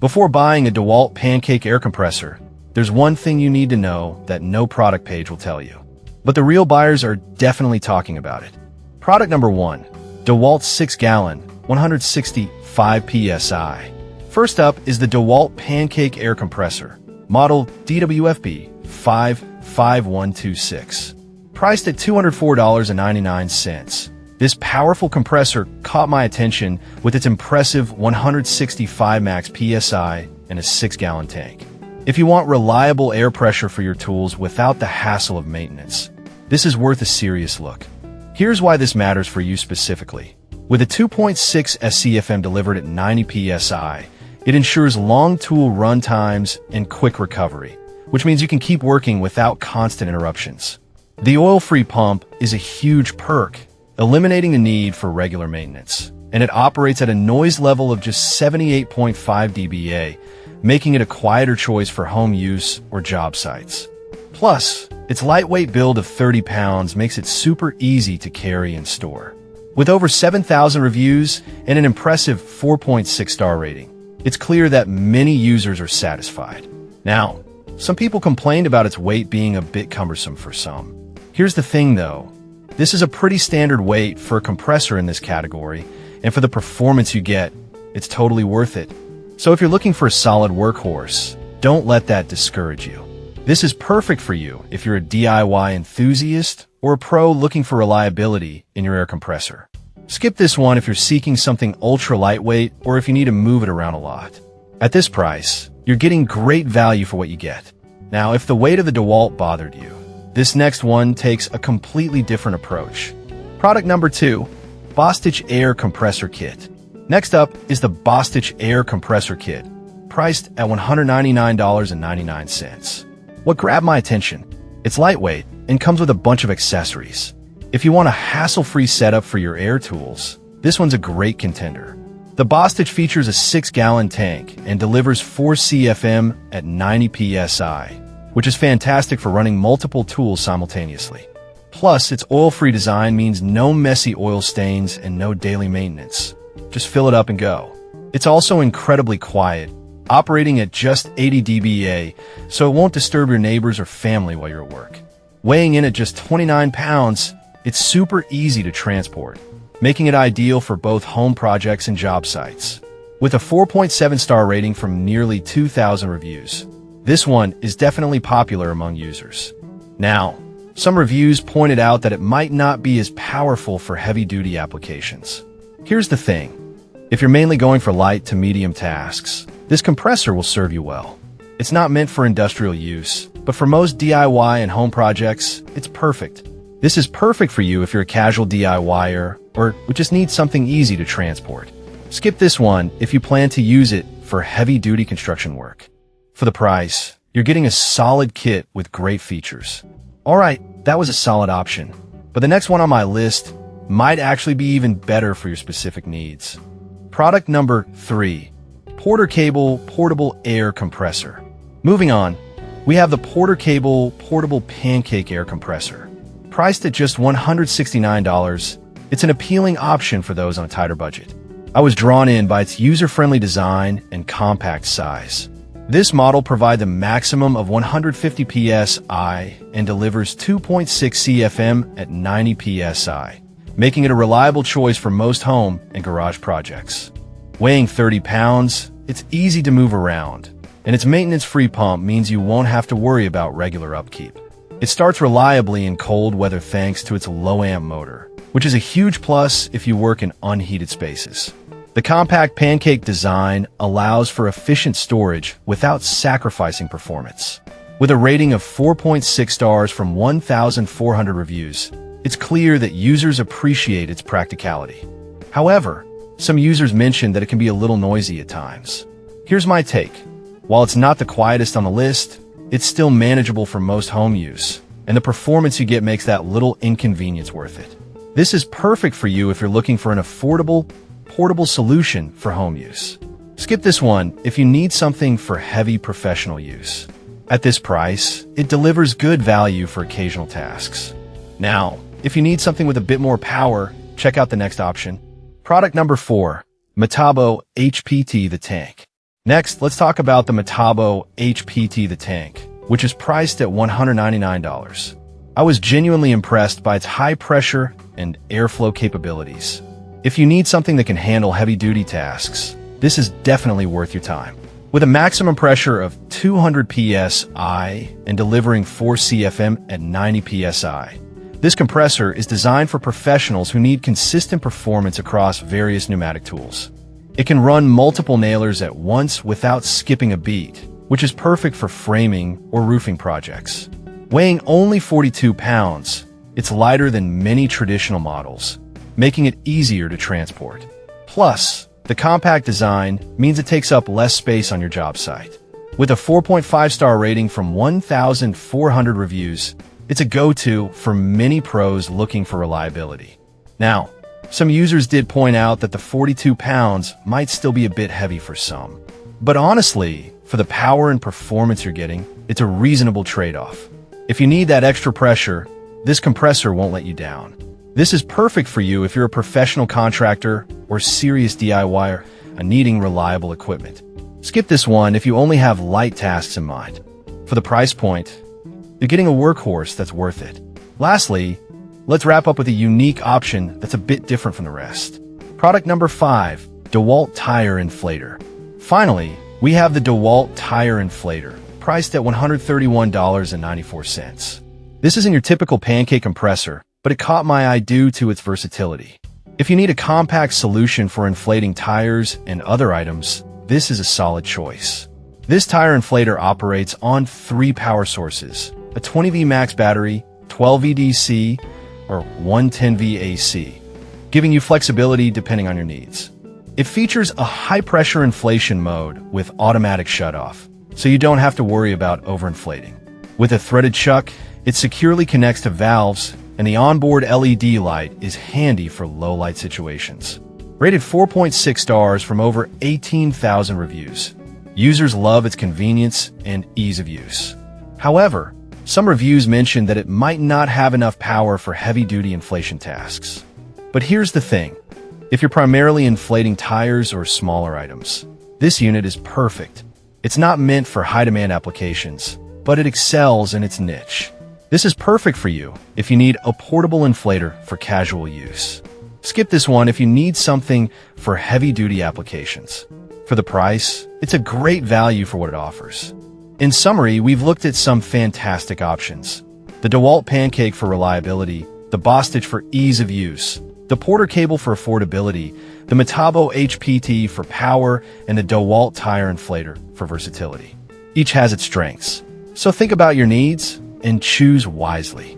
Before buying a Dewalt Pancake air compressor, there's one thing you need to know that no product page will tell you. But the real buyers are definitely talking about it. Product number 1. Dewalt 6-gallon, 165 PSI. First up is the Dewalt Pancake air compressor, model DWFB 55126. Priced at $204.99. This powerful compressor caught my attention with its impressive 165 max PSI and a 6-gallon tank. If you want reliable air pressure for your tools without the hassle of maintenance, this is worth a serious look. Here's why this matters for you specifically. With a 2.6 SCFM delivered at 90 PSI, it ensures long tool run times and quick recovery, which means you can keep working without constant interruptions. The oil-free pump is a huge perk, eliminating the need for regular maintenance, and it operates at a noise level of just 78.5 dBA, making it a quieter choice for home use or job sites. Plus, its lightweight build of 30 pounds makes it super easy to carry and store. With over 7,000 reviews and an impressive 4.6 star rating, it's clear that many users are satisfied. Now, some people complained about its weight being a bit cumbersome for some. Here's the thing though, this is a pretty standard weight for a compressor in this category, and for the performance you get, it's totally worth it. So if you're looking for a solid workhorse, don't let that discourage you. This is perfect for you if you're a DIY enthusiast or a pro looking for reliability in your air compressor. Skip this one if you're seeking something ultra lightweight or if you need to move it around a lot. At this price, you're getting great value for what you get. Now, if the weight of the Dewalt bothered you, this next one takes a completely different approach. Product number 2, Bostitch Air Compressor Kit. Next up is the Bostitch Air Compressor Kit, priced at $199.99. What grabbed my attention? It's lightweight and comes with a bunch of accessories. If you want a hassle-free setup for your air tools, this one's a great contender. The Bostitch features a 6-gallon tank and delivers 4 CFM at 90 PSI, which is fantastic for running multiple tools simultaneously. Plus, its oil-free design means no messy oil stains and no daily maintenance. Just fill it up and go. It's also incredibly quiet, operating at just 80 dBA, so it won't disturb your neighbors or family while you're at work. Weighing in at just 29 pounds, it's super easy to transport, making it ideal for both home projects and job sites. With a 4.7 star rating from nearly 2,000 reviews, this one is definitely popular among users. Now, some reviews pointed out that it might not be as powerful for heavy-duty applications. Here's the thing. If you're mainly going for light to medium tasks, this compressor will serve you well. It's not meant for industrial use, but for most DIY and home projects, it's perfect. This is perfect for you if you're a casual DIYer or just need something easy to transport. Skip this one if you plan to use it for heavy-duty construction work. For the price, you're getting a solid kit with great features. Alright, that was a solid option, but the next one on my list might actually be even better for your specific needs. Product number 3. Porter Cable Portable Air Compressor. Moving on, we have the Porter Cable Portable Pancake Air Compressor. Priced at just $169, it's an appealing option for those on a tighter budget. I was drawn in by its user-friendly design and compact size. This model provides a maximum of 150 PSI and delivers 2.6 CFM at 90 PSI, making it a reliable choice for most home and garage projects. Weighing 30 pounds, it's easy to move around, and its maintenance-free pump means you won't have to worry about regular upkeep. It starts reliably in cold weather thanks to its low-amp motor, which is a huge plus if you work in unheated spaces. The compact pancake design allows for efficient storage without sacrificing performance. With a rating of 4.6 stars from 1,400 reviews, it's clear that users appreciate its practicality. However, some users mentioned that it can be a little noisy at times. Here's my take. While it's not the quietest on the list, it's still manageable for most home use, and the performance you get makes that little inconvenience worth it. This is perfect for you if you're looking for an affordable, portable solution for home use. Skip this one if you need something for heavy professional use. At this price, it delivers good value for occasional tasks. Now, if you need something with a bit more power, check out the next option. Product number 4, Metabo HPT The Tank. Next, let's talk about the Metabo HPT the Tank, which is priced at $199. I was genuinely impressed by its high pressure and airflow capabilities. If you need something that can handle heavy-duty tasks, this is definitely worth your time. With a maximum pressure of 200 psi and delivering 4 CFM at 90 psi, this compressor is designed for professionals who need consistent performance across various pneumatic tools. It can run multiple nailers at once without skipping a beat, which is perfect for framing or roofing projects. Weighing only 42 pounds, it's lighter than many traditional models, making it easier to transport. Plus, the compact design means it takes up less space on your job site. With a 4.5-star rating from 1,400 reviews, it's a go-to for many pros looking for reliability. Now, some users did point out that the 42 pounds might still be a bit heavy for some. But honestly, for the power and performance you're getting, it's a reasonable trade-off. If you need that extra pressure, this compressor won't let you down. This is perfect for you if you're a professional contractor or serious DIYer needing reliable equipment. Skip this one if you only have light tasks in mind. For the price point, you're getting a workhorse that's worth it. Lastly, let's wrap up with a unique option that's a bit different from the rest. Product number 5, Dewalt Tire Inflator. Finally, we have the Dewalt Tire Inflator, priced at $131.94. This isn't your typical pancake compressor, but it caught my eye due to its versatility. If you need a compact solution for inflating tires and other items, this is a solid choice. This tire inflator operates on 3 power sources, a 20V max battery, 12V DC, or 110V AC, giving you flexibility depending on your needs. It features a high-pressure inflation mode with automatic shutoff, so you don't have to worry about overinflating. With a threaded chuck, it securely connects to valves, and the onboard LED light is handy for low-light situations. Rated 4.6 stars from over 18,000 reviews. Users love its convenience and ease of use. However, some reviews mention that it might not have enough power for heavy-duty inflation tasks. But here's the thing. If you're primarily inflating tires or smaller items, this unit is perfect. It's not meant for high-demand applications, but it excels in its niche. This is perfect for you if you need a portable inflator for casual use. Skip this one if you need something for heavy-duty applications. For the price, it's a great value for what it offers. In summary, we've looked at some fantastic options. The Dewalt Pancake for reliability, the Bostitch for ease of use, the Porter Cable for affordability, the Metabo HPT for power, and the Dewalt Tire Inflator for versatility. Each has its strengths, so think about your needs and choose wisely.